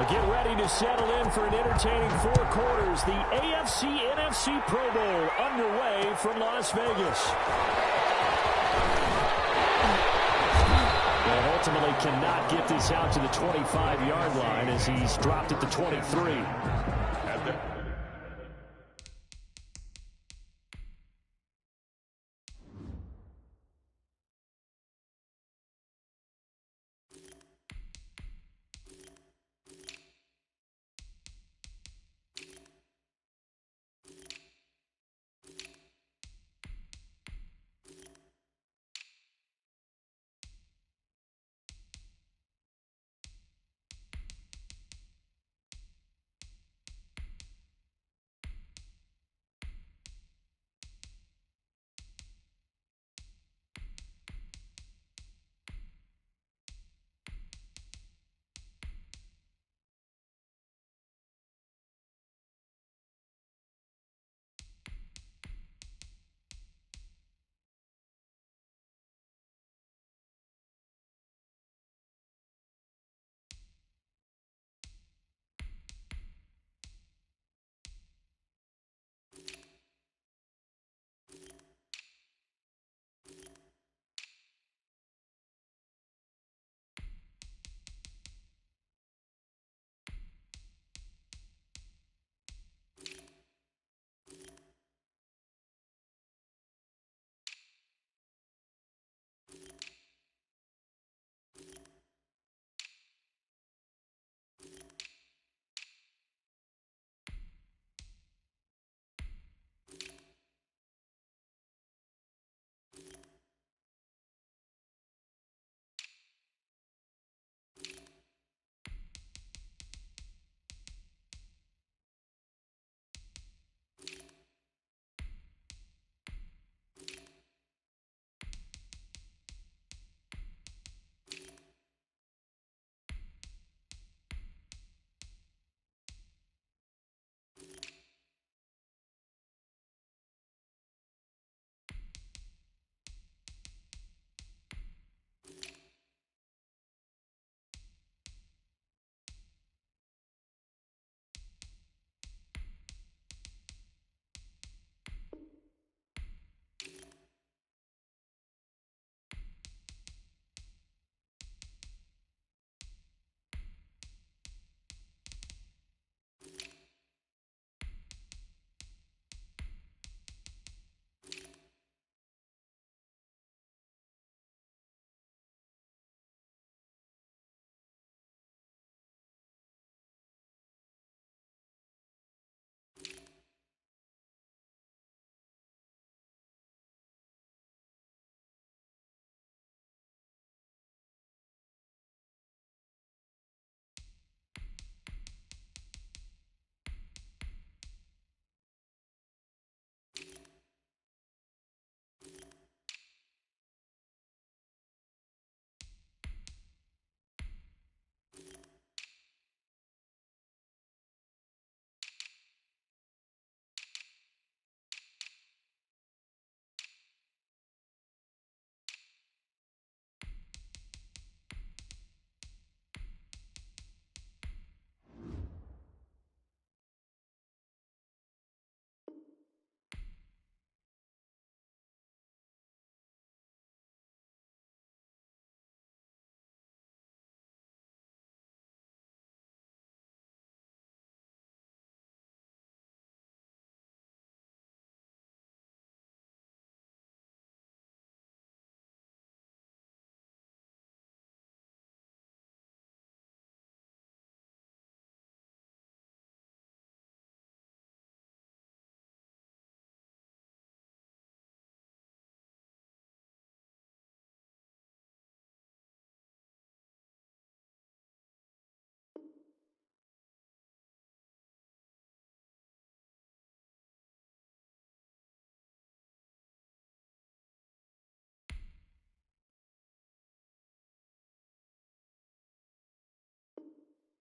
Get ready to settle in for an entertaining 4 quarters. The AFC-NFC Pro Bowl underway from Las Vegas. And ultimately cannot get this out to the 25-yard line as he's dropped at the 23.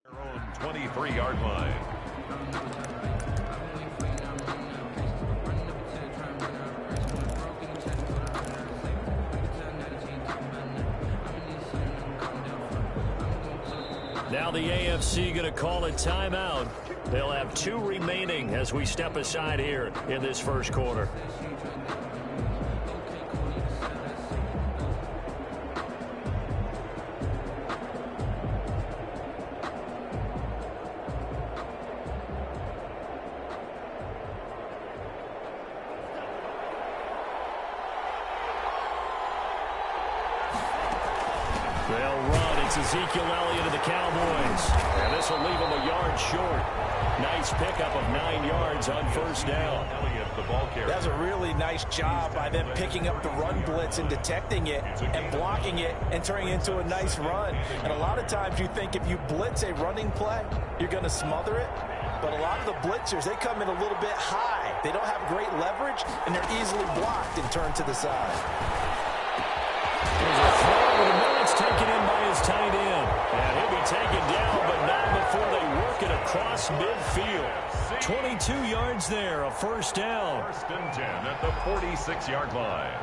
Their own 23-yard line. Now the AFC going to call a timeout. They'll have 2 remaining as we step aside here in this first quarter. They'll run. It's Ezekiel Elliott of the Cowboys. And this will leave him a yard short. Nice pickup of 9 yards on first down. Elliott, the ball carrier. That's a really nice job by them picking up the run blitz and detecting it and blocking it and turning it into a nice run. And a lot of times you think if you blitz a running play, you're going to smother it. But a lot of the blitzers, they come in a little bit high. They don't have great leverage, and they're easily blocked and turned to the side. There's a throw over the middle. It's taken in by his tight end. And he'll be taken down, but not before they work it across midfield. 22 yards there, a first down. First and 10 at the 46-yard line.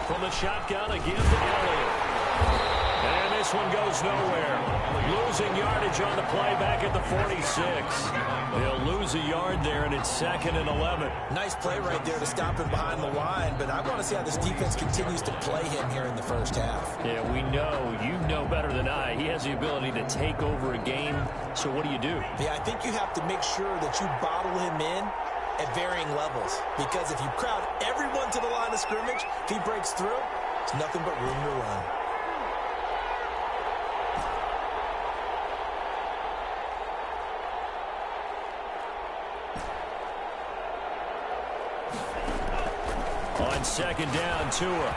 From the shotgun again to Elliott. And this one goes nowhere. Losing yardage on the play back at the 46. They'll lose a yard there, and it's 2nd and 11. Nice play right there to stop him behind the line, but I want to see how this defense continues to play him here in the first half. Yeah, we know. You know better than I. He has the ability to take over a game, so what do you do? Yeah, I think you have to make sure that you bottle him in at varying levels, because if you crowd everyone to the line of scrimmage, if he breaks through, it's nothing but room to run. On 2nd down, Tua.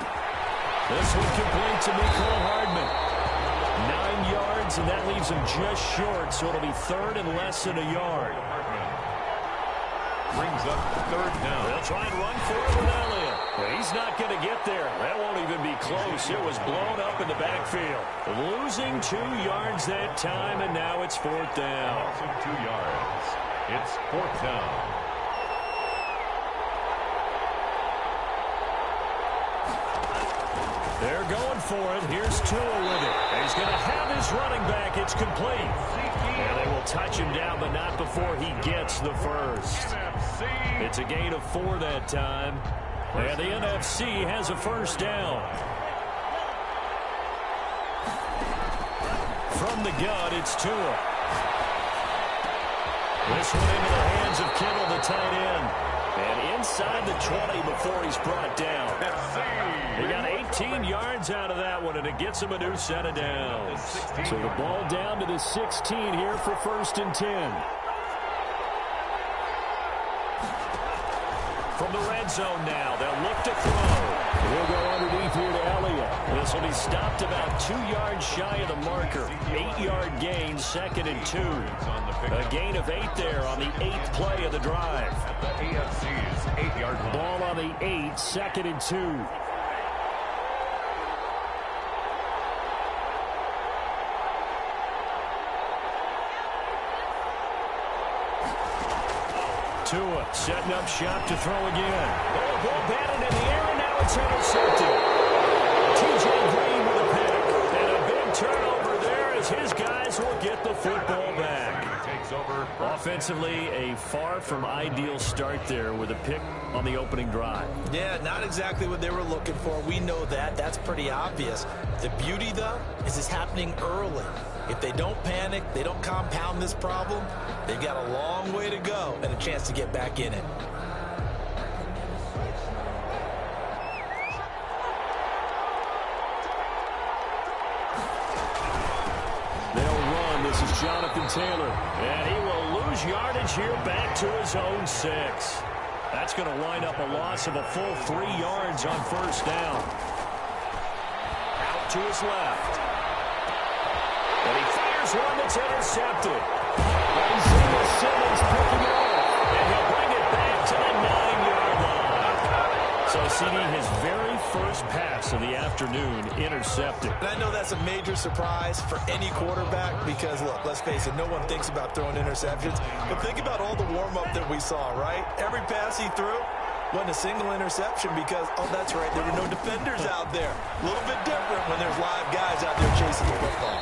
This one complete to Mecole Hardman. 9 yards, and that leaves him just short, so it'll be 3rd and less than a yard. Hardman brings up 3rd down. They'll try and run for it with Elliott. Well, he's not going to get there. That won't even be close. It was blown up in the backfield. Losing 2 yards that time, and now it's 4th down. Also 2 yards. It's 4th down. They're going for it. Here's Tua with it. And he's going to have his running back. It's complete. And they will touch him down, but not before he gets the first. It's a gain of 4 that time. And the NFC has a first down. From the gun, it's Tua. This one into the hands of Kittle, the tight end. And inside the 20 before he's brought down. He got 18 yards out of that one, and it gets him a new set of downs. So the ball down to the 16 here for 1st and 10. From the red zone now, they'll look to throw. He'll go underneath here to Elliott. This will be stopped about 2 yards shy of the marker. 8-yard gain, 2nd and 2. A gain of 8 there on the 8th play of the drive. The AFC's 8-yard line. Ball on the 8, 2nd and 2. Tua setting up shop to throw again. Oh, ball batted in the air, and now it's intercepted. T.J. Green with a pick. And a big turnover there as his guys will get the football back. Takes over. Offensively, a far from ideal start there with a pick on the opening drive. Yeah, not exactly what they were looking for. We know that. That's pretty obvious. The beauty, though, is it's happening early. If they don't panic, they don't compound this problem, they've got a long way to go and a chance to get back in it. They'll run. This is Jonathan Taylor. And he will lose yardage here back to his own 6. That's going to wind up a loss of a full 3 yards on first down. Out to his left. And he fires one that's intercepted. Isaiah Simmons picking it off. And he'll bring it back to the 9-yard line. So CD, his very first pass of the afternoon intercepted. And I know that's a major surprise for any quarterback because, look, let's face it, no one thinks about throwing interceptions. But think about all the warm-up that we saw, right? Every pass he threw wasn't a single interception because, oh, that's right, there were no defenders out there. A little bit different when there's live guys out there chasing the football.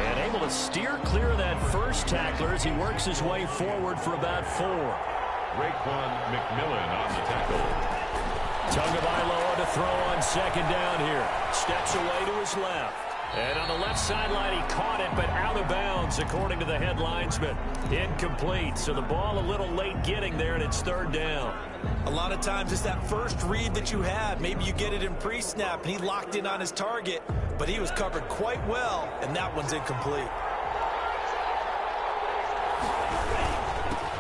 And able to steer clear of that first tackler as he works his way forward for about 4. Raekwon McMillan on the tackle. Tagovailoa to throw on second down here. Steps away to his left. And on the left sideline, he caught it, but out of bounds, according to the head linesman. Incomplete, so the ball a little late getting there, and it's third down. A lot of times it's that first read that you have. Maybe you get it in pre-snap, and he locked in on his target, but he was covered quite well, and that one's incomplete.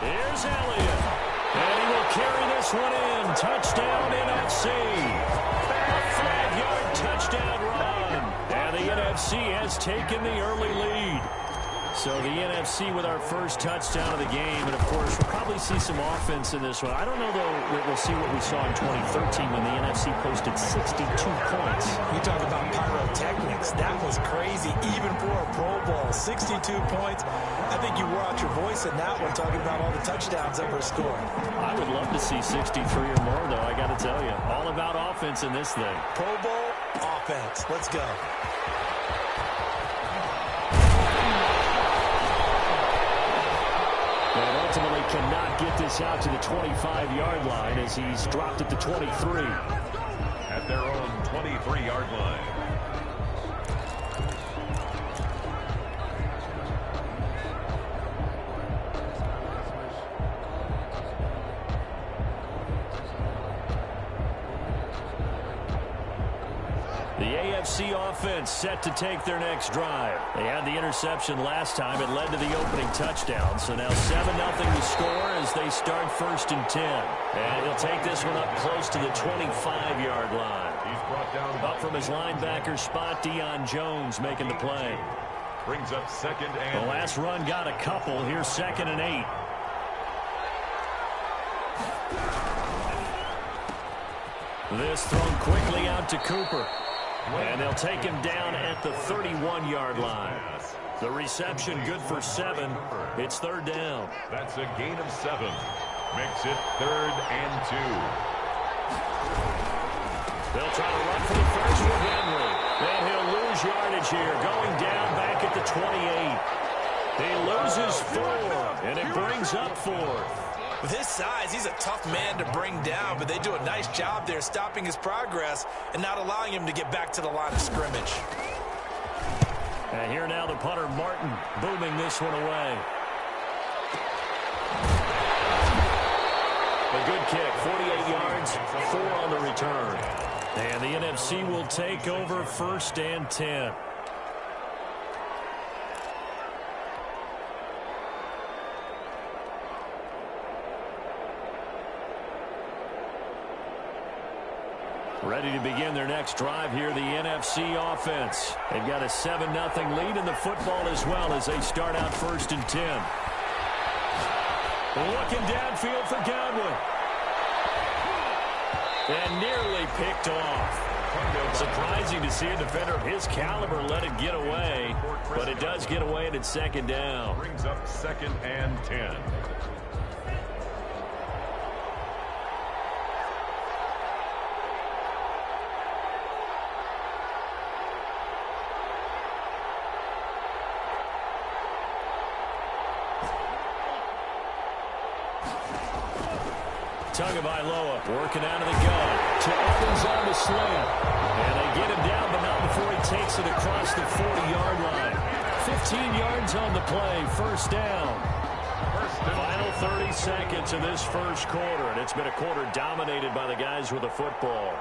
Here's Elliott. And he will carry this one in. Touchdown, NFC. A 5-yard touchdown run. And the NFC has taken the early lead. So the NFC with our first touchdown of the game. And, of course, we'll probably see some offense in this one. I don't know, though, we'll see what we saw in 2013 when the NFC posted 62 points. You talk about pyrotechnics. That was crazy, even for a Pro Bowl. 62 points. I think you wore out your voice in that one, talking about all the touchdowns that were scored. I would love to see 63 or more, though, I got to tell you. All about offense in this thing. Pro Bowl offense. Let's go. And ultimately cannot get this out to the 25-yard line as he's dropped it to 23. At their own 23-yard line. The AFC offense set to take their next drive. They had the interception last time. It led to the opening touchdown. So now 7-0 to score as they start 1st and 10. And he'll take this one up close to the 25-yard line. He's brought down up from his linebacker spot, Deion Jones making the play. Brings up 2nd and the last run got a couple. Here's 2nd and 8. This thrown quickly out to Cooper. And they'll take him down at the 31-yard line. The reception good for 7. It's 3rd down. That's a gain of 7. Makes it 3rd and 2. They'll try to run for the first with Henry. And he'll lose yardage here. Going down back at the 28. He loses 4. And it brings up 4th. With his size, he's a tough man to bring down, but they do a nice job there stopping his progress and not allowing him to get back to the line of scrimmage. And here now the punter, Martin, booming this one away. A good kick, 48 yards, 4 on the return. And the NFC will take over 1st and 10. Ready to begin their next drive here, the NFC offense. They've got a 7-0 lead in the football as well as they start out 1st and 10. Looking downfield for Godwin. And nearly picked off. Surprising to see a defender of his caliber let it get away, but it does get away and it's 2nd down. Brings up 2nd and 10. Tagovailoa working out of the gun. To Evans on the sling. And they get him down, but not before he takes it across the 40-yard line. 15 yards on the play. 1st down. Final 30 seconds of this first quarter, and it's been a quarter dominated by the guys with the football.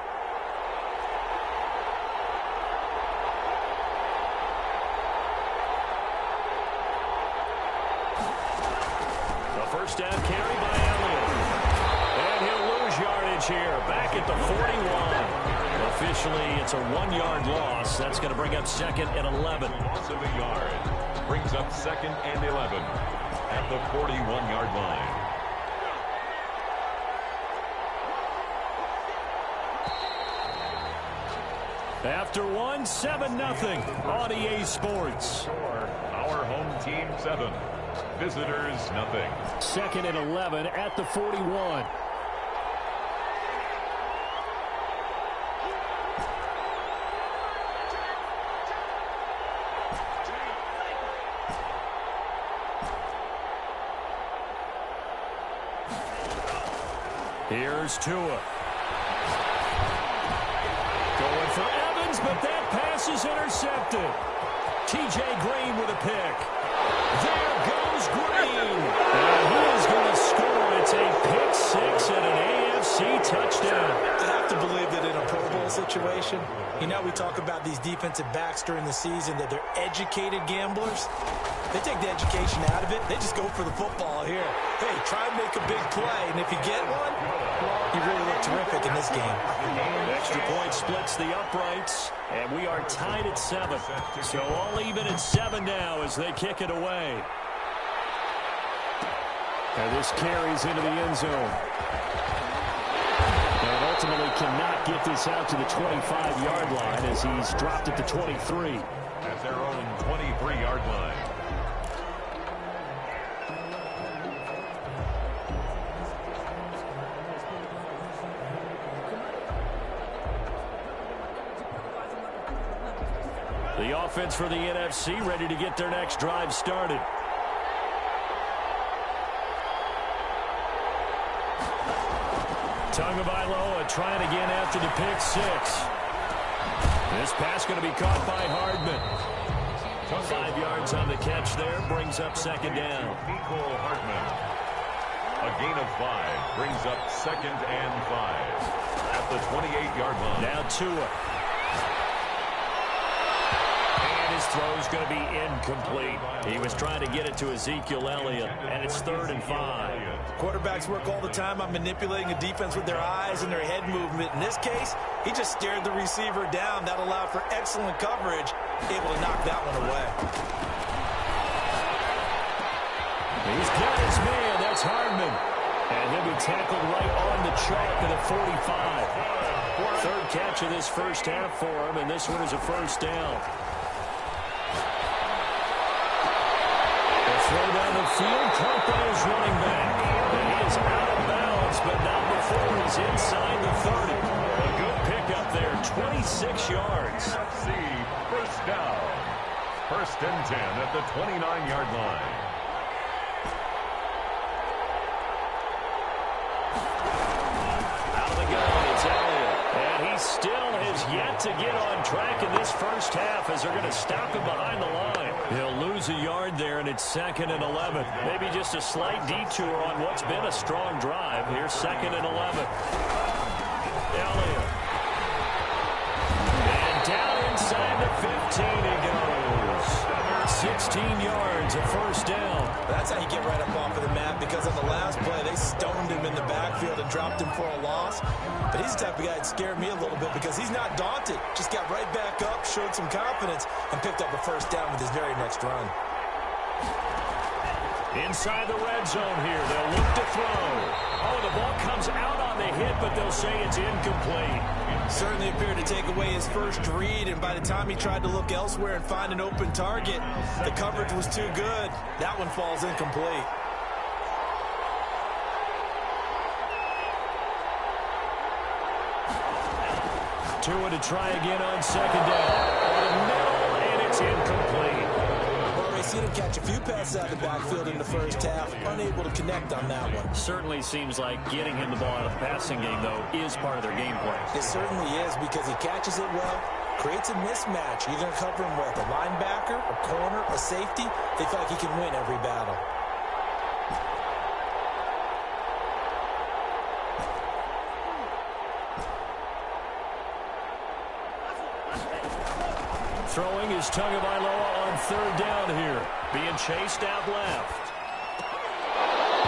The first down carry by Elliott. And he'll lose yardage here, back at the 41. Officially, it's a 1-yard loss. That's going to bring up 2nd and 11. Loss of a yard. Brings up 2nd and 11 at the 41-yard line. After one, 7-0 on EA Sports. Our home team 7, visitors nothing. 2nd and 11 at the 41. Here's Tua. Going for Evans, but that pass is intercepted. T.J. Green with a pick. There goes Green. And he is going to score. It's a pick six and an AFC touchdown. I have to believe that in a Pro Bowl situation, you know, we talk about these defensive backs during the season, that they're educated gamblers. They take the education out of it. They just go for the football here. Hey, try and make a big play, and if you get one, you really look terrific in this game. Extra point splits the uprights, and we are tied at 7. So all even at 7 now as they kick it away. And this carries into the end zone. And ultimately cannot get this out to the 25-yard line as he's dropped at the 23. At their own 23-yard line. The offense for the NFC ready to get their next drive started. Tagovailoa trying again after the pick six. This pass going to be caught by Hardman. 5 yards on the catch there, brings up 2nd down. Mecole Hardman. A gain of 5 brings up 2nd and 5 at the 28-yard line. Now Tua. His throw is going to be incomplete. He was trying to get it to Ezekiel Elliott, and it's 3rd and 5. Quarterbacks work all the time on manipulating a defense with their eyes and their head movement. In this case, he just stared the receiver down. That allowed for excellent coverage, able to knock that one away. He's got his man. That's Hardman. And he'll be tackled right on the chalk at the 45. 3rd catch of this first half for him, and this one is a first down. Throw down the field, caught by his running back. And he is out of bounds, but not before he's inside the 30. A good pickup there, 26 yards. See, first down. 1st and 10 at the 29-yard line. Out of the gun, it's Elliott. And he still has yet to get on track in this first half as they're going to stop him behind the line. He'll lose a yard there, and it's 2nd and 11. Maybe just a slight detour on what's been a strong drive. Here's 2nd and 11. Elliott. And down inside the 15 he goes. 16 yards, a first down. That's how you get right up off of the mat, because on the last play, they stoned him in the backfield and dropped him for a loss. But he's the type of guy that scared me a little bit because he's not daunted. Just got right back up, showed some confidence, and picked up a first down with his very next run. Inside the red zone here. They'll look to throw. Oh, the ball comes out on the hit, but they'll say it's incomplete. Certainly appeared to take away his first read, and by the time he tried to look elsewhere and find an open target, the coverage was too good. That one falls incomplete. Tua to try again on 2nd down. Over the middle, and it's incomplete. Well, we've seen him catch a few passes out of the backfield in the first half, unable to connect on that one. Certainly seems like getting him the ball out of the passing game, though, is part of their game plan. It certainly is, because he catches it well, creates a mismatch. You're going to cover him with a linebacker, a corner, a safety. They feel like he can win every battle. Throwing is Tagovailoa on 3rd down here. Being chased out left.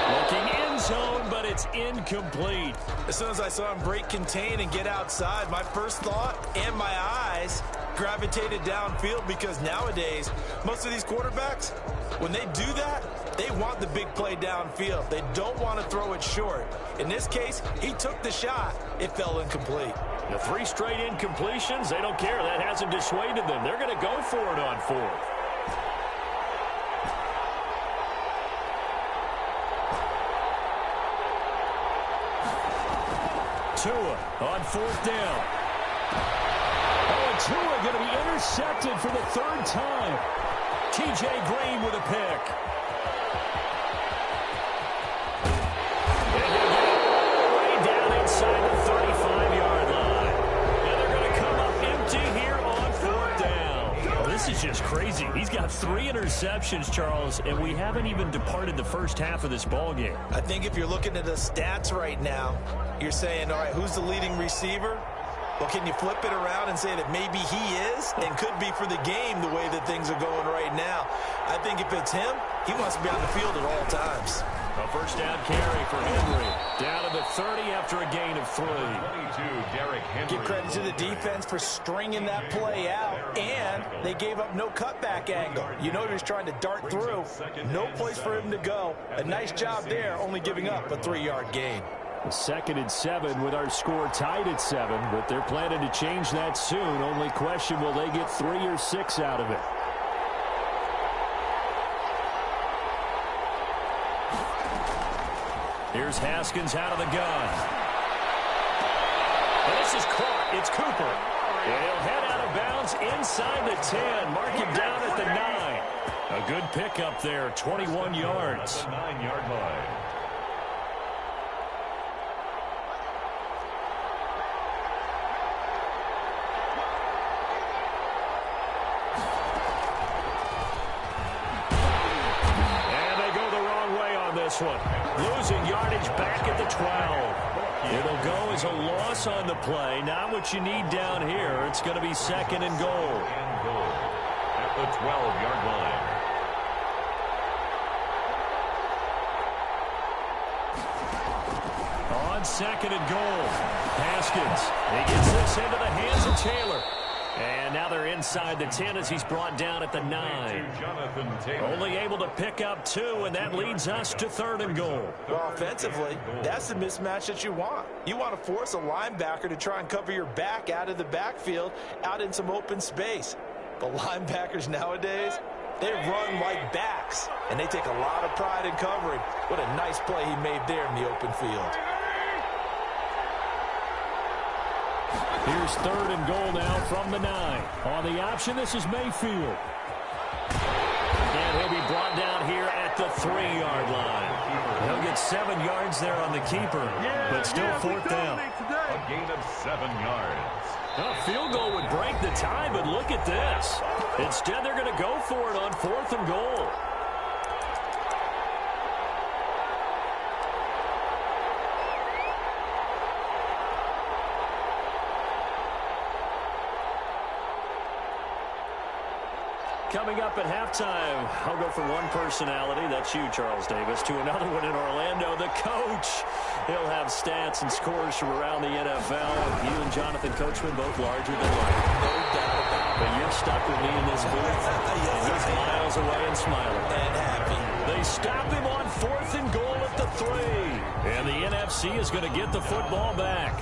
Looking end zone, but it's incomplete. As soon as I saw him break contain and get outside, my first thought and my eyes gravitated downfield, because nowadays, most of these quarterbacks, when they do that, They want the big play downfield. They don't want to throw it short. In this case, he took the shot. It fell incomplete. The 3 straight incompletions, they don't care. That hasn't dissuaded them. They're going to go for it on 4th. Tua on 4th down. Oh, and Tua going to be intercepted for the 3rd time. T.J. Green with a pick. And he'll get it all the way down inside the 35-yard line. And they're going to come up empty here on 4th down. Oh, this is just crazy. He's got 3 interceptions, Charles, and we haven't even departed the first half of this ballgame. I think if you're looking at the stats right now, you're saying, all right, who's the leading receiver? Well, can you flip it around and say that maybe he is and could be for the game the way that things are going right now? I think if it's him, he wants to be on the field at all times. A first down carry for Henry. Down to the 30 after a gain of 3. 22, Derrick Henry. Give credit to the defense for stringing that play out, and they gave up no cutback angle. You know he was trying to dart through. No place for him to go. A nice job there, only giving up a 3-yard gain. 2nd and 7 with our score tied at 7, but they're planning to change that soon. Only question, will they get 3 or 6 out of it? Here's Haskins out of the gun. And this is caught. It's Cooper. And he'll head out of bounds inside the 10. Mark him down at the 9. A good pickup there, 21 yards. At the 9-yard line. One. Losing yardage back at the 12. It'll go as a loss on the play. Not what you need down here. It's going to be 2nd and goal. At the 12-yard line. On 2nd and goal. Haskins. He gets this into the hands of Taylor. And now they're inside the 10 as he's brought down at the 9. Only able to pick up 2, and that leads us to 3rd and goal. Well, offensively, that's the mismatch that you want. You want to force a linebacker to try and cover your back out of the backfield, out in some open space. But linebackers nowadays, they run like backs, and they take a lot of pride in covering. What a nice play he made there in the open field. Here's 3rd and goal now from the 9. On the option, this is Mayfield. And he'll be brought down here at the 3-yard line. He'll get 7 yards there on the keeper, but still 4th down. A gain of 7 yards. A field goal would break the tie, but look at this. Instead, they're going to go for it on 4th and goal. Coming up at halftime, I'll go from one personality, that's you, Charles Davis, to another one in Orlando, the coach. He'll have stats and scores from around the NFL. You and Jonathan Coachman, both larger than life. No doubt about it. But you're stuck with me in this booth. And he's miles away and smiling. And happy. They stop him on 4th and goal at the 3. And the NFC is going to get the football back.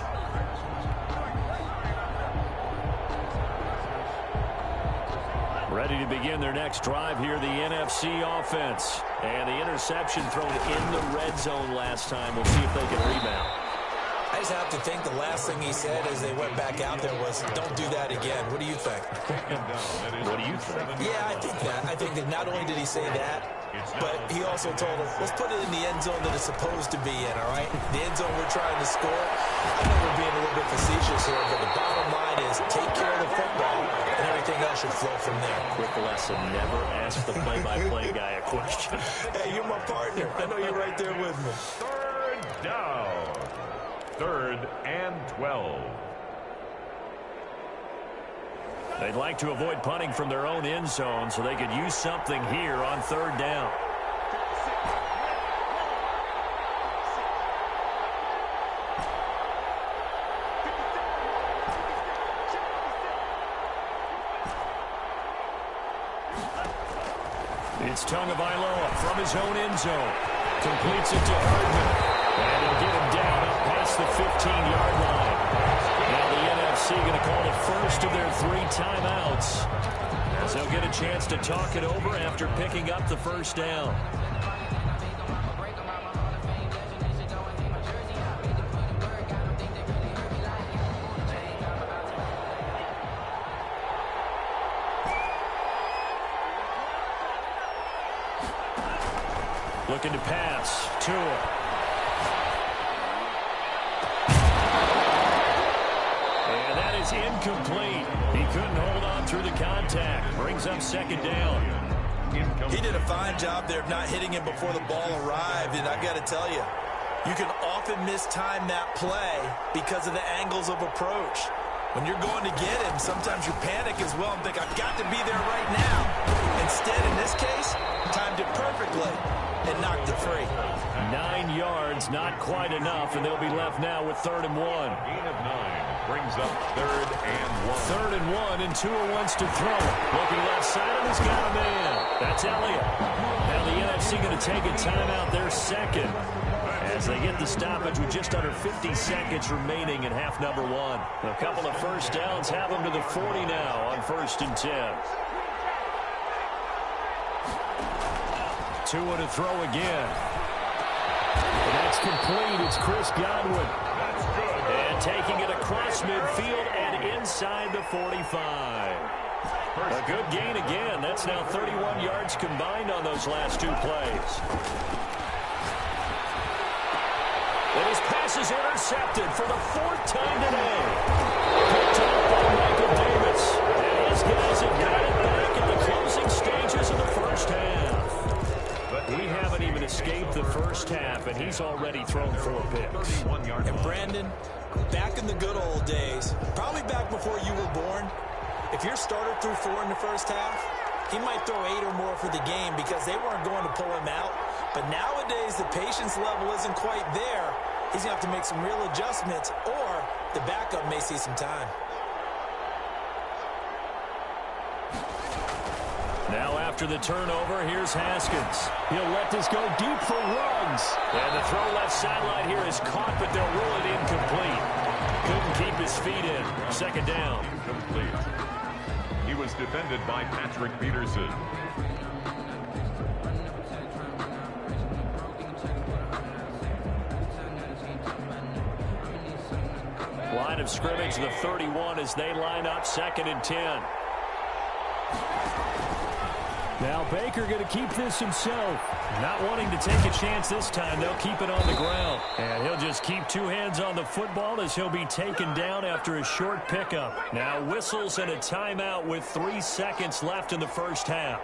Ready to begin their next drive here, the NFC offense. And the interception thrown in the red zone last time. We'll see if they can rebound. I just have to think the last thing he said as they went back out there was, don't do that again. What do you think? What do you think? Yeah, I think that. I think that not only did he say that, but he also told us, let's put it in the end zone that it's supposed to be in, all right? The end zone we're trying to score. I know we're being a little bit facetious here, but the bottom line is take care of the football, and everything else should flow from there. Quick lesson, never ask the play-by-play guy a question. Hey, you're my partner. I know you're right there with me. 3rd down. 3rd and 12. They'd like to avoid punting from their own end zone so they could use something here on 3rd down. It's Tagovailoa from his own end zone. Completes it to Hardman. And he'll get him down up past the 15-yard line. Now the NFC going to call the first of their 3 timeouts, as they'll get a chance to talk it over after picking up the first down. Looking to pass. Tua. And that is incomplete. He couldn't hold on through the contact. Brings up second down. He did a fine job there of not hitting him before the ball arrived. And I got to tell you, you can often mistime that play because of the angles of approach. When you're going to get him, sometimes you panic as well and think, I've got to be there right now. Instead, in this case, timed it perfectly and knocked it free. 9 yards, not quite enough, and they'll be left now with 3rd and 1. Gain of 9 brings up 3rd and 1. 3rd and 1, and Tua wants to throw. Looking left side, and he's got a man. That's Elliott. Now the NFC going to take a timeout, their second, as they get the stoppage with just under 50 seconds remaining in half number 1. A couple of first downs have them to the 40 now on 1st and 10. Tua to throw again. And that's complete. It's Chris Godwin. That's good. And taking it across midfield and inside the 45. A good gain again. That's now 31 yards combined on those last 2 plays. And his pass is intercepted for the 4th time today. Picked up by Michael Davis. And his guys have got it back in the closing stages of the first half. We haven't even escaped the first half, and he's already thrown 4 picks. And Brandon, back in the good old days, probably back before you were born, if your starter threw 4 in the first half, he might throw 8 or more for the game because they weren't going to pull him out. But nowadays, the patience level isn't quite there. He's going to have to make some real adjustments, or the backup may see some time. Now after the turnover, here's Haskins. He'll let this go deep for Ruggs. And the throw left sideline here is caught, but they'll rule it incomplete. Couldn't keep his feet in. Second down. Incomplete. He was defended by Patrick Peterson. Line of scrimmage, the 31 as they line up 2nd and 10. Now Baker going to keep this himself. Not wanting to take a chance this time, they'll keep it on the ground. And he'll just keep 2 hands on the football as he'll be taken down after a short pickup. Now whistles and a timeout with 3 seconds left in the first half.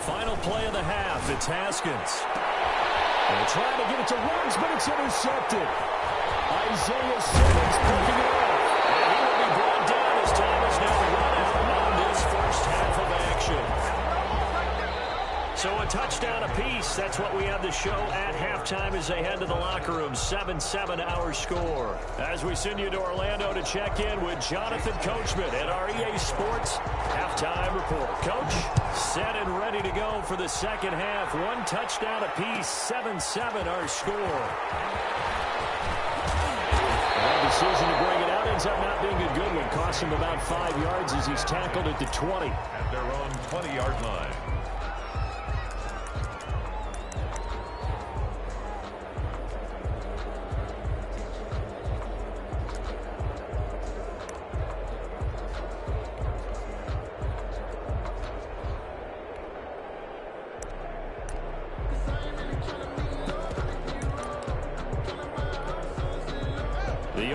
Final play of the half. It's Haskins. They're trying to get it to Ruggs, but it's intercepted. Isaiah Simmons picking it off. And he will be brought down as time is now run out on this first half of action. So a touchdown apiece. That's what we have to show at halftime as they head to the locker room. 7-7 our score. As we send you to Orlando to check in with Jonathan Coachman at our EA Sports halftime report. Coach, set and ready to go for the second half. 1 touchdown apiece. 7-7 our score. That decision to bring it out ends up not being a good one. Cost him about 5 yards as he's tackled at the 20. At their own 20-yard line.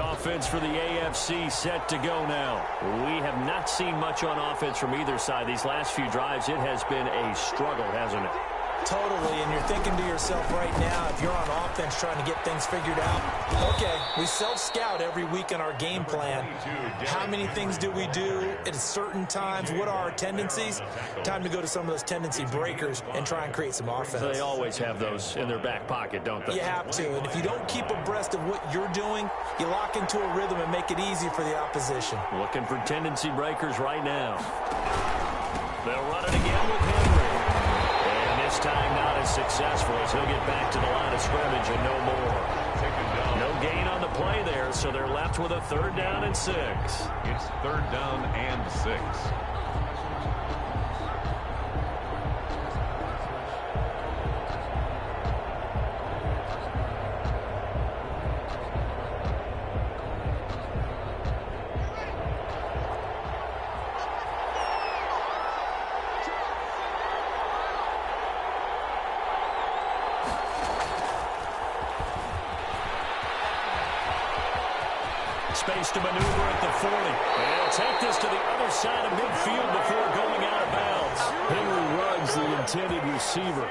Offense for the AFC set to go now. We have not seen much on offense from either side. These last few drives, it has been a struggle, hasn't it? Totally, and you're thinking to yourself right now, if you're on offense trying to get things figured out, okay, we self-scout every week in our game plan. How many things do we do at certain times? What are our tendencies? Time to go to some of those tendency breakers and try and create some offense. They always have those in their back pocket, don't they? You have to, and if you don't keep abreast of what you're doing, you lock into a rhythm and make it easy for the opposition. Looking for tendency breakers right now. They'll run it again with Henry. And this time not as successful as he'll get back to the line of scrimmage and no more. No gain on the play there, so they're left with a 3rd down and 6. It's 3rd down and 6. Space to maneuver at the 40. And they'll take this to the other side of midfield before going out of bounds. Henry Ruggs, the intended receiver.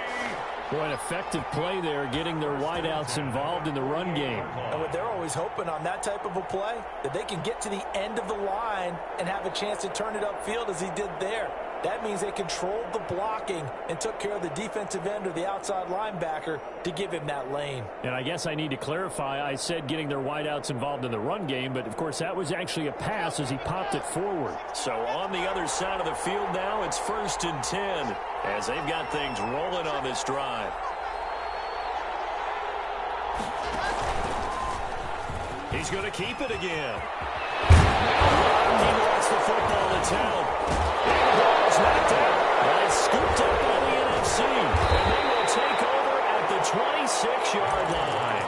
Boy, an effective play there, getting their wideouts involved in the run game. And what they're always hoping on that type of a play, that they can get to the end of the line and have a chance to turn it upfield as he did there. That means they controlled the blocking and took care of the defensive end or the outside linebacker to give him that lane. And I guess I need to clarify, I said getting their wideouts involved in the run game, but of course that was actually a pass as he popped it forward. So on the other side of the field now, it's 1st and 10 as they've got things rolling on this drive. He's going to keep it again. He wants the football that's held. It's knocked out. Well, it's scooped up by the NFC. And they will take over at the 26-yard line.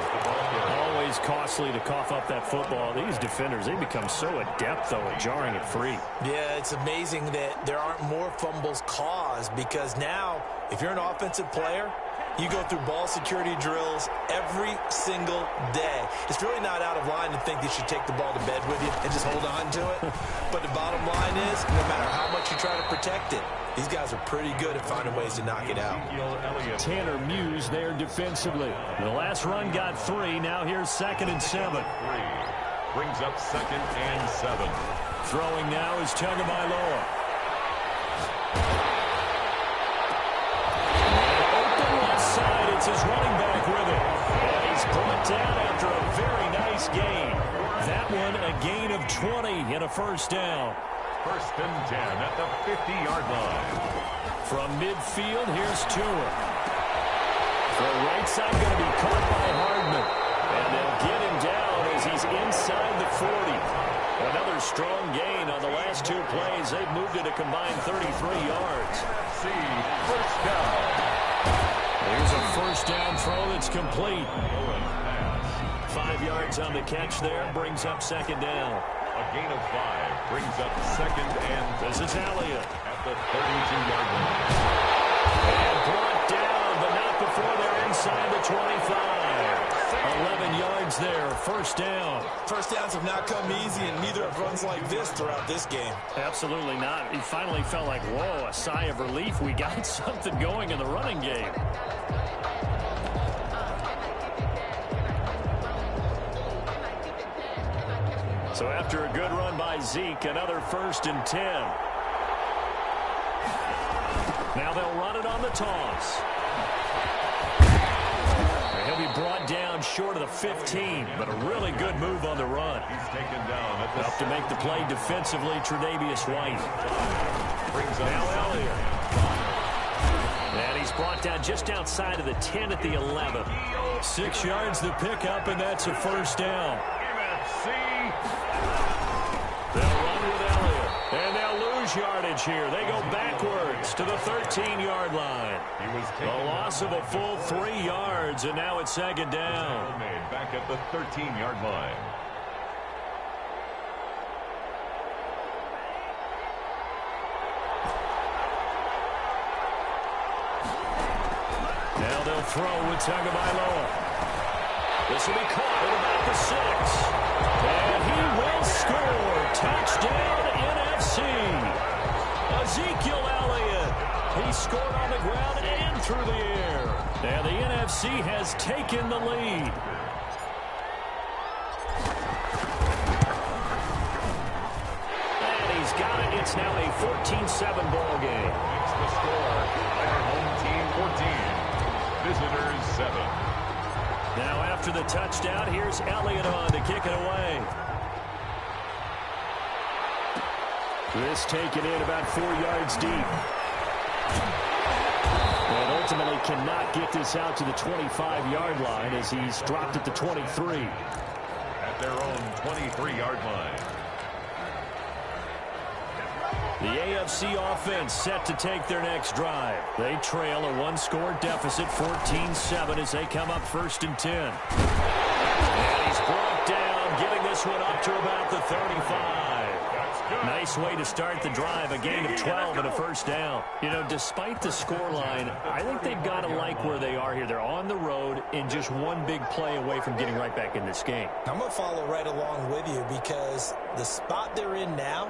Always costly to cough up that football. These defenders, they become so adept, though, at jarring it free. Yeah, it's amazing that there aren't more fumbles caused because now, if you're an offensive player, you go through ball security drills every single day. It's really not out of line to think you should take the ball to bed with you and just hold on to it. But the bottom line is, no matter how much you try to protect it, these guys are pretty good at finding ways to knock it out. Tanner Muse there defensively. The last run got 3. Now here's 2nd and 7. Brings up 2nd and 7. Throwing now is Tagovailoa. It's his running back with it. And he's brought down after a very nice gain. That one a gain of 20 and a 1st down. 1st and 10 at the 50-yard line. From midfield, here's Tua. The right side going to be caught by Hardman. And they'll get him down as he's inside the 40. Another strong gain on the last 2 plays. They've moved it a combined 33 yards. See, 1st down. Here's a 1st down throw that's complete. 5 yards on the catch there, brings up 2nd down. A gain of 5 brings up 2nd and... This is Elliott. At the 32-yard line. And brought down, but not before they're inside the 25. 11 yards there, 1st down. 1st downs have not come easy, and neither have runs like this throughout this game. Absolutely not. He finally felt like, whoa, a sigh of relief. We got something going in the running game. So after a good run by Zeke, another 1st and 10. Now they'll run it on the toss. He'll be brought down short of the 15, but a really good move on the run. He's taken down at the... Up to make the play defensively, Tre'Davious White. Brings up now Elliott. And he's brought down just outside of the 10 at the 11. 6 yards the pickup, and that's a 1st down. They'll run with Elliott, and they'll lose yardage here. They go backwards to the 13-yard line. The loss of a full 3 yards, and now it's 2nd down. Back at the 13-yard line. Now they'll throw with Tagovailoa. This will be caught at about the 6. And he will score. Touchdown, NFC. Ezekiel Elliott He scored on the ground and through the air. And the NFC has taken the lead. And he's got it. It's now a 14-7 ball game. It's the score. Our home team 14. Visitors 7. Now after the touchdown, here's Elliott on to kick it away. This taken in about 4 yards deep. And ultimately cannot get this out to the 25-yard line as he's dropped at the 23. At their own 23-yard line. The AFC offense set to take their next drive. They trail a one-score deficit, 14-7, as they come up 1st and 10. And he's brought down, getting this one up to about the 35. Nice way to start the drive, a gain of 12 and a first down. You know, despite the scoreline, I think they've got to like where they are here. They're on the road and just one big play away from getting right back in this game. I'm going to follow right along with you because the spot they're in now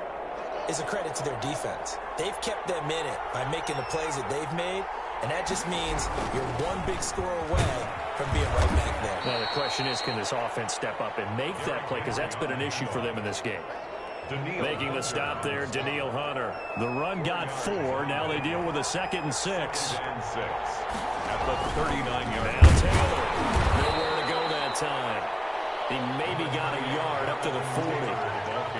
is a credit to their defense. They've kept them in it by making the plays that they've made, and that just means you're one big score away from being right back there. Now the question is, can this offense step up and make that play? Because that's been an issue for them in this game. Making the stop there, Danielle Hunter. The run got 4. Now they deal with a 2nd and 6. At the 39-yard line. Now Taylor, nowhere to go that time. He maybe got a yard up to the 40.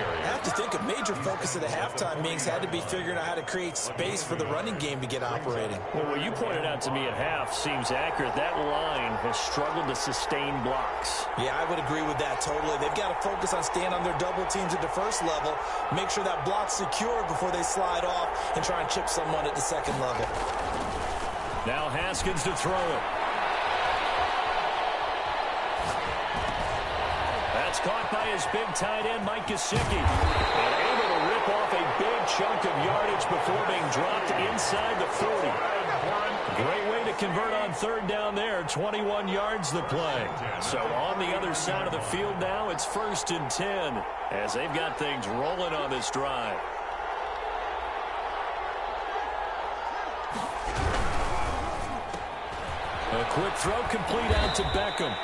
I have to think a major focus of the halftime meetings had to be figuring out how to create space for the running game to get operating. Well, what you pointed out to me at half seems accurate. That line has struggled to sustain blocks. Yeah, I would agree with that totally. They've got to focus on staying on their double teams at the first level, make sure that block's secure before they slide off and try and chip someone at the second level. Now Haskins to throw it. That's caught by his big tight end, Mike Gesicki. And able to rip off a big chunk of yardage before being dropped inside the 40. Great way to convert on 3rd down there. 21 yards the play. So on the other side of the field now, it's 1st and 10 as they've got things rolling on this drive. A quick throw complete out to Beckham.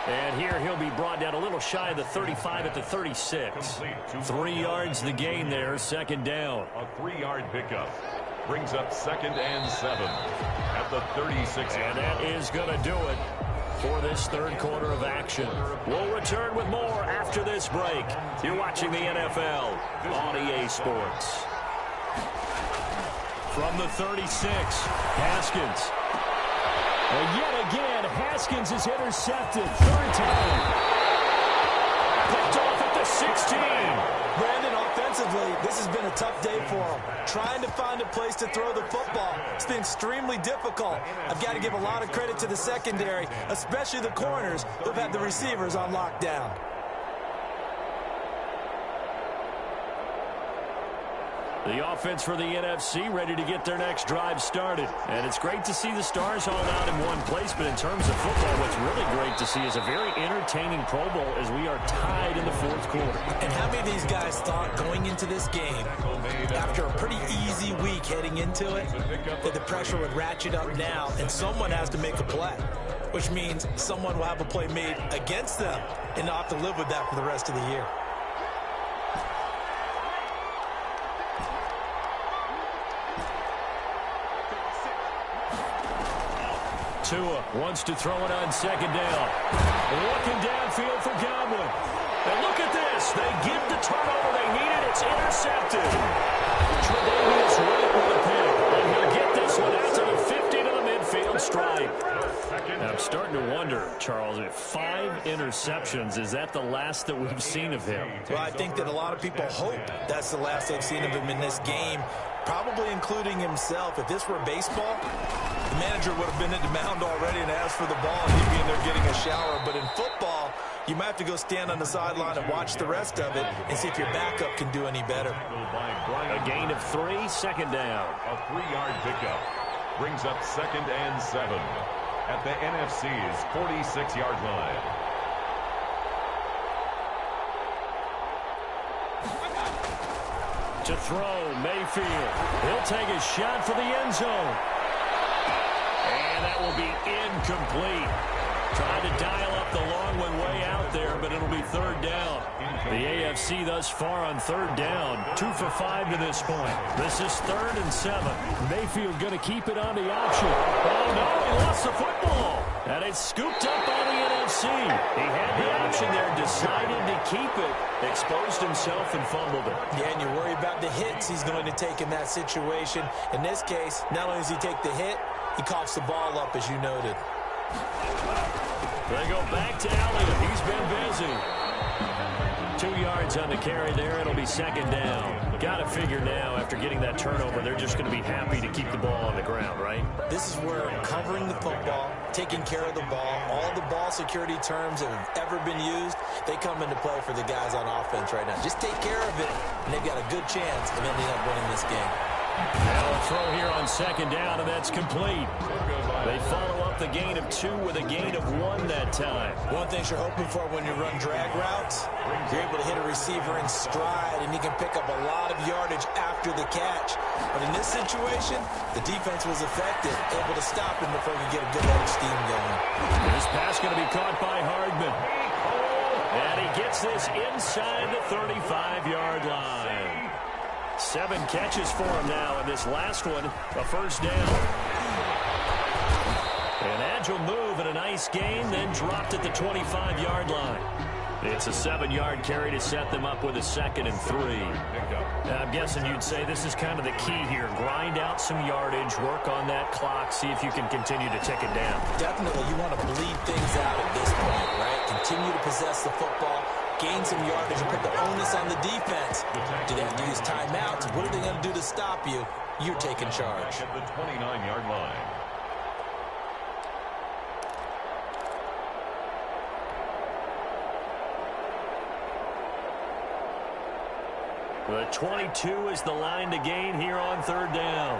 And here he'll be brought down a little shy of the 35 at the 36. 3 yards the gain there, 2nd down. A 3-yard pickup brings up 2nd and 7 at the 36. And that is going to do it for this 3rd quarter of action. We'll return with more after this break. You're watching the NFL on EA Sports. From the 36, Haskins. And yet again, Haskins is intercepted. 3rd time. Picked off at the 16. Brandon, offensively, this has been a tough day for him. Trying to find a place to throw the football. It's been extremely difficult. I've got to give a lot of credit to the secondary, especially the corners who've had the receivers on lockdown. The offense for the NFC ready to get their next drive started. And it's great to see the stars all out in one place, but in terms of football, what's really great to see is a very entertaining Pro Bowl as we are tied in the 4th quarter. And how many of these guys thought going into this game, after a pretty easy week heading into it, that the pressure would ratchet up now and someone has to make a play, which means someone will have a play made against them and not have to live with that for the rest of the year. Tua wants to throw it on 2nd down. Looking downfield for Godwin. And look at this. They get the turnover they needed. It's intercepted. Tre'Davious White with a pick. And he'll get this one out to the 50 to the midfield stripe. Now I'm starting to wonder, Charles, if 5 interceptions, is that the last that we've seen of him? Well, I think that a lot of people hope that's the last they've seen of him in this game, probably including himself. If this were baseball, the manager would have been at the mound already and asked for the ball, and he'd be in there getting a shower. But in football, you might have to go stand on the sideline and watch the rest of it and see if your backup can do any better. A gain of 3, 2nd down. A 3-yard pickup brings up 2nd and 7 at the NFC's 46-yard line. To throw, Mayfield. He'll take a shot for the end zone. And that will be incomplete. Tried to dial up the long one way out there, but it'll be third down. The AFC thus far on third down. 2 for 5 to this point. This is 3rd and 7. Mayfield going to keep it on the option. Oh, no, he lost the football. And it's scooped up by the NFC. He had the option there, decided to keep it, exposed himself and fumbled it. Yeah, and you worry about the hits he's going to take in that situation. In this case, not only does he take the hit, he coughs the ball up, as you noted. They go back to Elliott. He's been busy. 2 yards on the carry there. It'll be 2nd down. Got to figure now, after getting that turnover, they're just going to be happy to keep the ball on the ground, right? This is where covering the football, taking care of the ball, all the ball security terms that have ever been used, they come into play for the guys on offense right now. Just take care of it, and they've got a good chance of ending up winning this game. Now a throw here on 2nd down, and that's complete. They follow up the gain of 2 with a gain of 1 that time. One thing you're hoping for when you run drag routes, you're able to hit a receiver in stride, and you can pick up a lot of yardage after the catch. But in this situation, the defense was effective, able to stop him before he could get a good head of steam going. This pass going to be caught by Hardman. And he gets this inside the 35-yard line. 7 catches for him now, and this last one, a 1st down. An agile move and a nice gain, then dropped at the 25-yard line. It's a 7-yard carry to set them up with a 2nd and 3. I'm guessing you'd say this is kind of the key here. Grind out some yardage, work on that clock, see if you can continue to tick it down. Definitely, you want to bleed things out at this point, right? Continue to possess the football, gain some yardage, and put the onus on the defense. Do they have to use timeouts? What are they going to do to stop you? You're taking charge. At the 29-yard line. The 22 is the line to gain here on 3rd down.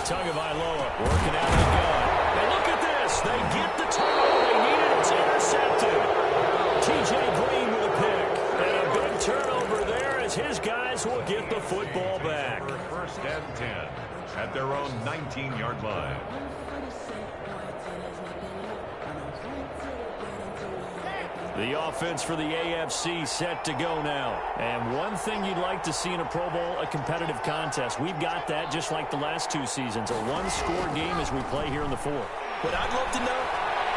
Tagovailoa working out of the gun. And look at this. They get the turnover they needed. It's intercepted. T.J. Green with a pick. And a big turnover there as his guys will get the football back. 1st and 10 at their own 19-yard line. The offense for the AFC set to go now. And one thing you'd like to see in a Pro Bowl, a competitive contest. We've got that just like the last 2 seasons. A one-score game as we play here in the 4th. What I'd love to know,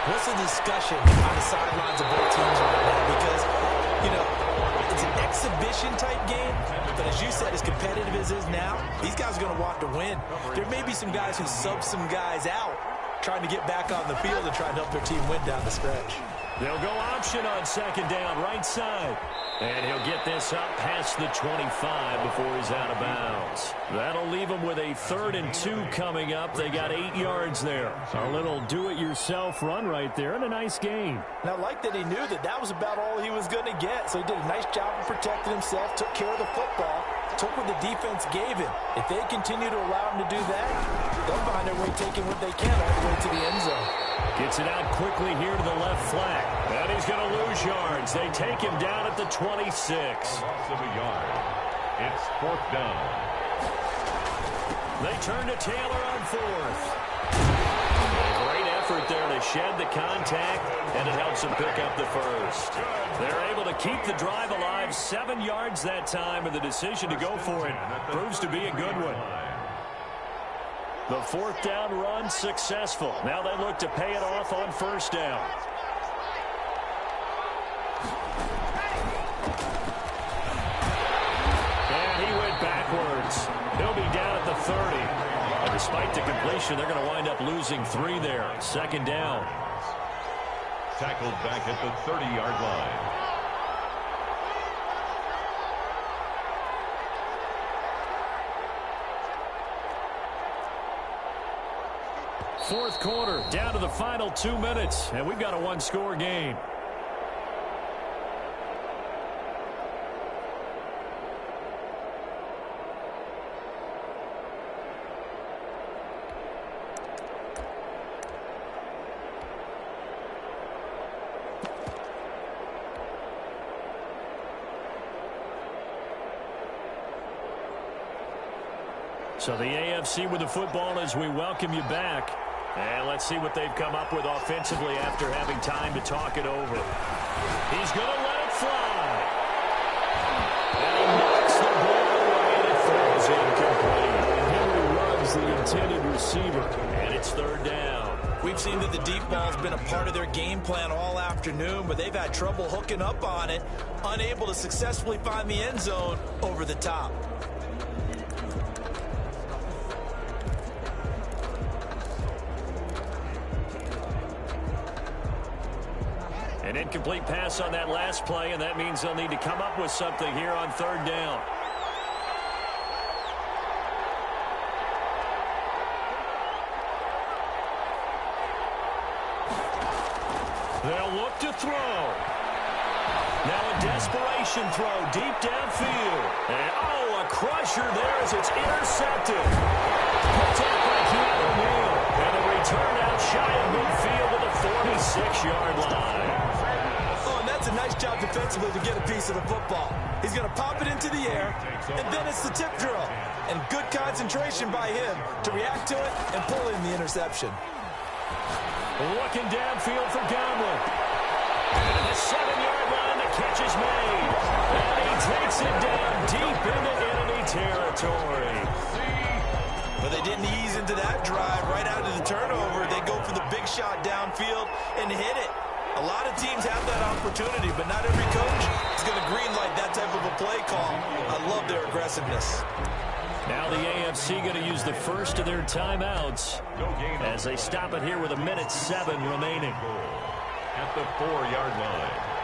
what's the discussion on the sidelines of both teams right now? Because, you know, it's an exhibition-type game, but as you said, as competitive as it is now, these guys are going to want to win. There may be some guys who sub some guys out, trying to get back on the field and try to help their team win down the stretch. They'll go option on 2nd down, right side. And he'll get this up past the 25 before he's out of bounds. That'll leave him with a 3rd and 2 coming up. They got 8 yards there. A little do-it-yourself run right there and a nice gain. And I like that he knew that that was about all he was going to get. So he did a nice job of protecting himself, took care of the football, took what the defense gave him. If they continue to allow him to do that, they'll find their way taking what they can all the way to the end zone. Gets it out quickly here to the left flank. And he's going to lose yards. They take him down at the 26. Loss of a yard. It's 4th down. They turn to Taylor on 4th. A great effort there to shed the contact, and it helps them pick up the 1st. They're able to keep the drive alive. 7 yards that time, and the decision to go for it proves to be a good one. The 4th down run successful. Now they look to pay it off on 1st down. And he went backwards. He'll be down at the 30. And despite the completion, they're going to wind up losing 3 there. 2nd down. Tackled back at the 30-yard line. Fourth quarter, down to the final 2 minutes, and we've got a one-score game. So the AFC with the football as we welcome you back. And let's see what they've come up with offensively after having time to talk it over. He's going to let it fly. And he knocks the ball away and it throws incomplete. Henry runs the intended receiver, and it's third down. We've seen that the deep ball's been a part of their game plan all afternoon, but they've had trouble hooking up on it, unable to successfully find the end zone over the top. An incomplete pass on that last play, and that means they'll need to come up with something here on third down. They'll look to throw. Now a desperation throw deep downfield. And a crusher there as it's intercepted. Picked up by Keanu Neal. And a return out shy of midfield to the 46-yard line. Oh, and that's a nice job defensively to get a piece of the football. He's going to pop it into the air, and then it's the tip drill. And good concentration by him to react to it and pull in the interception. Looking downfield for Godwin. And the 7-yard line, the catch is made. And he takes it down deep into enemy territory. But they didn't ease into that drive right out of the turnover. They go for the big shot downfield and hit it. A lot of teams have that opportunity, but not every coach is going to greenlight that type of a play call. I love their aggressiveness. Now the AFC going to use the first of their timeouts as they stop it here with 1:07 remaining. At the 4-yard line.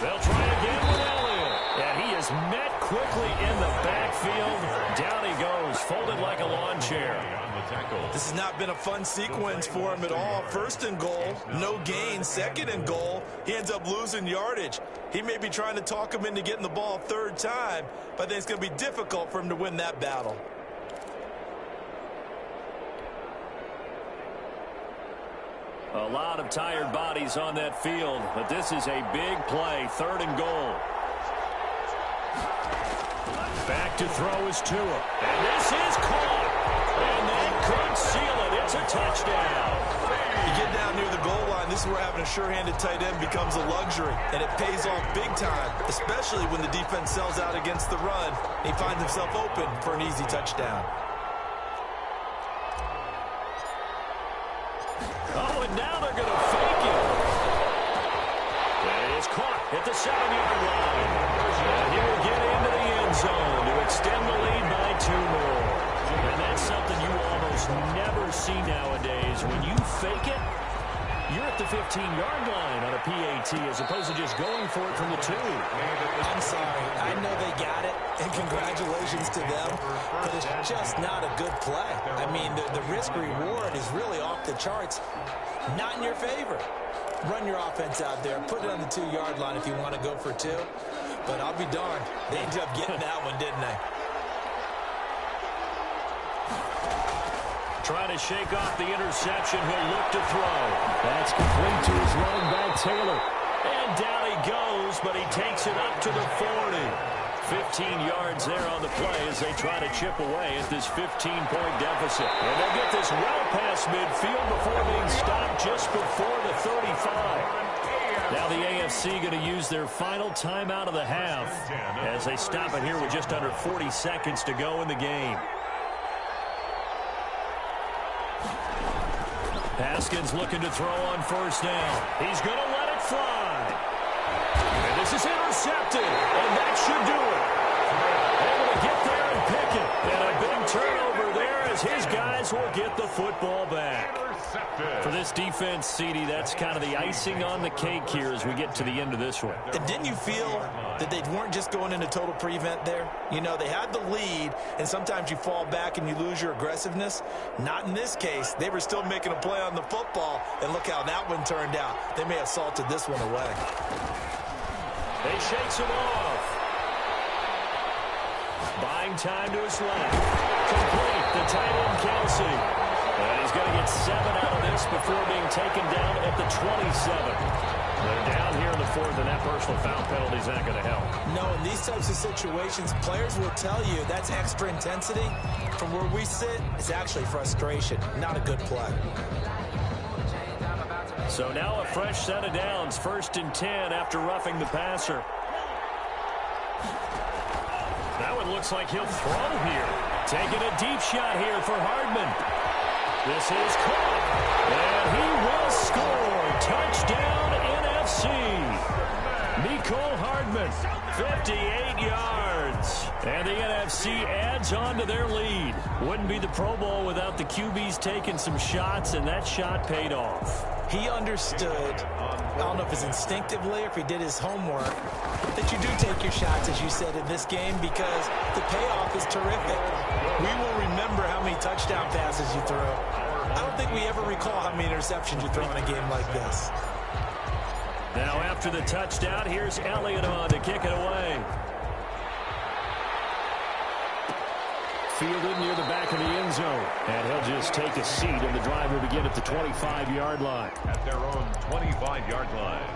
They'll try again with Elliott. And he is met quickly in the backfield. Down he goes, folded like a lawn chair. This has not been a fun sequence for him at all. First and goal, no gain. Second and goal, he ends up losing yardage. He may be trying to talk him into getting the ball third time, but I think it's going to be difficult for him to win that battle. A lot of tired bodies on that field, but this is a big play, third and goal. Back to throw is Tua. And this is caught. And that could seal it. It's a touchdown. You get down near the goal line, this is where having a sure-handed tight end becomes a luxury. And it pays off big time, especially when the defense sells out against the run. He finds himself open for an easy touchdown. Oh, and now they're going to fake it. And it's caught at the 7-yard line. And he will get into the end zone to extend the lead by 2 more. And that's something you almost never see nowadays. When you fake it, you're at the 15-yard line on a PAT as opposed to just going for it from the 2. I'm sorry. I know they got it, and congratulations to them, but it's just not a good play. I mean, the risk-reward is really off the charts. Not in your favor. Run your offense out there. Put it on the 2-yard line if you want to go for 2. But I'll be darned. They ended up getting that one, didn't they? Trying to shake off the interception. He'll look to throw. That's complete to his running back, Taylor. And down he goes, but he takes it up to the 40. 15 yards there on the play as they try to chip away at this 15-point deficit. And they'll get this well past midfield before being stopped just before the 35. Now the AFC going to use their final timeout of the half as they stop it here with just under 40 seconds to go in the game. Haskins looking to throw on first down. He's going to let it fly. And this is intercepted. And that should do it. Able to get there and pick it. And a big turnover there as his guys will get the football back. For this defense, CD, that's kind of the icing on the cake here as we get to the end of this one. And didn't you feel that they weren't just going into total prevent there? You know, they had the lead, and sometimes you fall back and you lose your aggressiveness. Not in this case. They were still making a play on the football, and look how that one turned out. They may have salted this one away. They shakes him off. Buying time to his left. Complete. The tight end, Kelsey. And he's going to get 7 out of this before being taken down at the 27. They're down here in the 4th, and that personal foul penalty is not going to help. No, in these types of situations, players will tell you that's extra intensity. From where we sit, it's actually frustration, not a good play. So now a fresh set of downs, 1st and 10 after roughing the passer. That one looks like he'll throw here. Taking a deep shot here for Hardman. This is caught, and he will score. Touchdown, NFC. Mecole Hardman, 58 yards. And the NFC adds on to their lead. Wouldn't be the Pro Bowl without the QBs taking some shots, and that shot paid off. He understood, I don't know if it's instinctively or if he did his homework, that you do take your shots, as you said, in this game because the payoff is terrific. We will remember how many touchdown passes you threw. I don't think we ever recall how many interceptions you throw in a game like this. Now after the touchdown, here's Elliott on to kick it away. Fielded near the back of the end zone. And he'll just take a seat, and the drive will begin at the 25-yard line. At their own 25-yard line.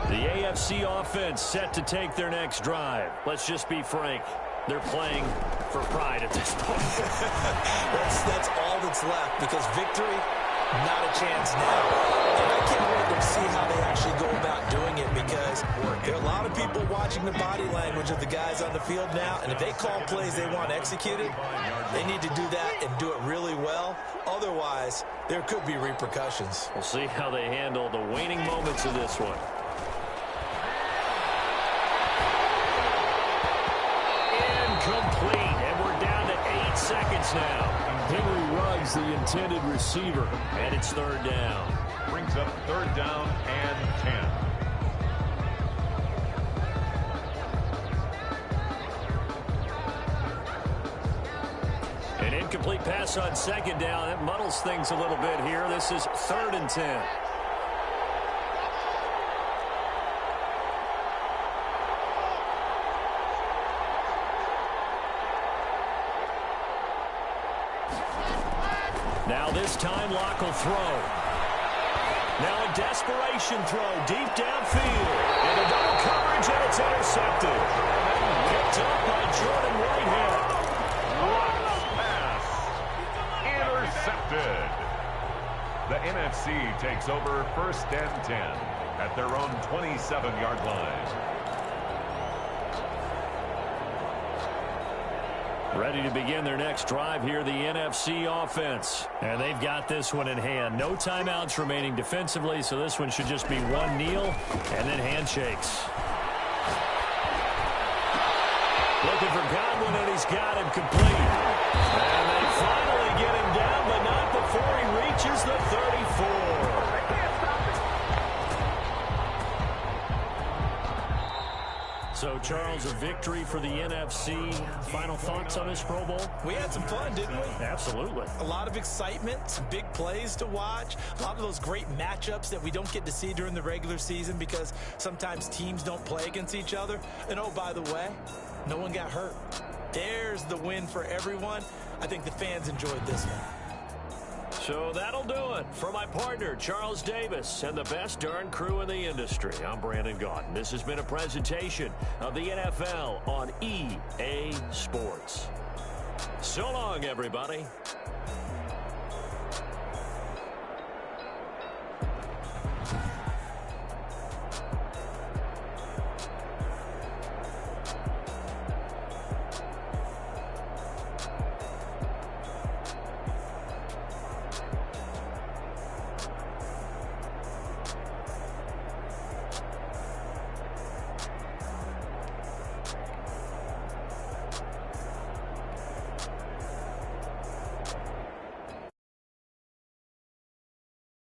The AFC offense set to take their next drive. Let's just be frank. They're playing for pride at this point. that's all that's left because victory, not a chance now. And I can't wait to see how they actually go about doing it because there are a lot of people watching the body language of the guys on the field now, and if they call plays they want executed, they need to do that and do it really well. Otherwise, there could be repercussions. We'll see how they handle the waning moments of this one. Incomplete, and we're down to 8 seconds now. Henry Ruggs, the intended receiver, and it's 3rd down. Brings up 3rd down and 10. An incomplete pass on 2nd down. That muddles things a little bit here. This is 3rd and 10. Now this time Locke will throw. Now a desperation throw deep downfield. And a double coverage, and it's intercepted. Picked up by Jordan Whitehead. Locke's pass. Intercepted. The NFC takes over 1st and 10 at their own 27-yard line. Ready to begin their next drive here, the NFC offense. And they've got this one in hand. No timeouts remaining defensively, so this one should just be one kneel and then handshakes. Looking for Godwin, and he's got him complete. And they finally get him down, but not before he reaches the 34. So, Charles, a victory for the NFC. Final thoughts on this Pro Bowl? We had some fun, didn't we? Absolutely. A lot of excitement, some big plays to watch, a lot of those great matchups that we don't get to see during the regular season because sometimes teams don't play against each other. And, oh, by the way, no one got hurt. There's the win for everyone. I think the fans enjoyed this one. So that'll do it. For my partner, Charles Davis, and the best darn crew in the industry, I'm Brandon Gaudin. This has been a presentation of the NFL on EA Sports. So long, everybody.